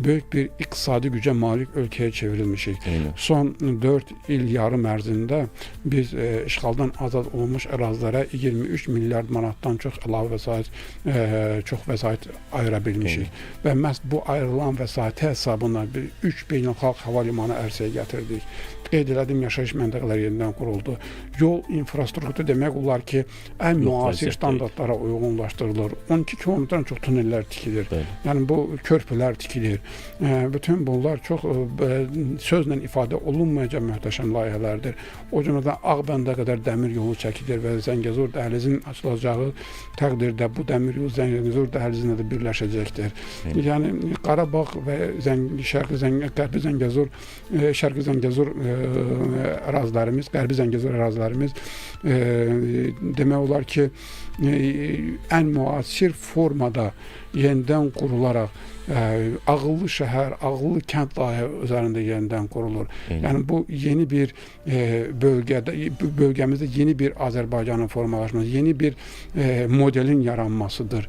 büyük bir iqtisadi güce malik ülkeye çevrilmişik. Aynen. Son 4 il yarım ərzində biz işğaldan azad olmuş ərazilərə 23 milyard manatdan çox əlavə vəsait, çox vəsait ayıra bilmişik. Və məhz bu ayrılan vəsait hesabına 3 beynəlxalq hava limanı ərsəyə gətirdik. Qeyd elədim, yaşayış məntəqələri yenidən quruldu. Yol infrastrukturu demək olar ki, ən müasir standartlara uyğunlaşdırılır. 12 kilometrdən çox tunellər tikilir. Yəni bu körpülər tikilir. Bütün bunlar çox sözlə ifadə olunmayacaq möhtəşəm layihələrdir. O cümlədən Ağbəndə qədər dəmir yolu çəkilir və Zəngəzur dəhlizinin açılacağı təqdirdə bu dəmir yolu Zəngəzur dəhlizinə də birləşəcəkdir. Yəni Qarabağ və Qərbi Zəngəzur, Şərqi Zəngəzur ərazilərimiz, Qərbi Zəngəzur ərazilərimiz demək olar ki, ən müasir formada yenidən qurularaq ağıllı şəhər, ağıllı kənd layihə üzərində yenidən qurulur. Yəni bu yeni bir bölgəmizdə yeni bir Azərbaycanın formalaşması, yeni bir modelin yaranmasıdır.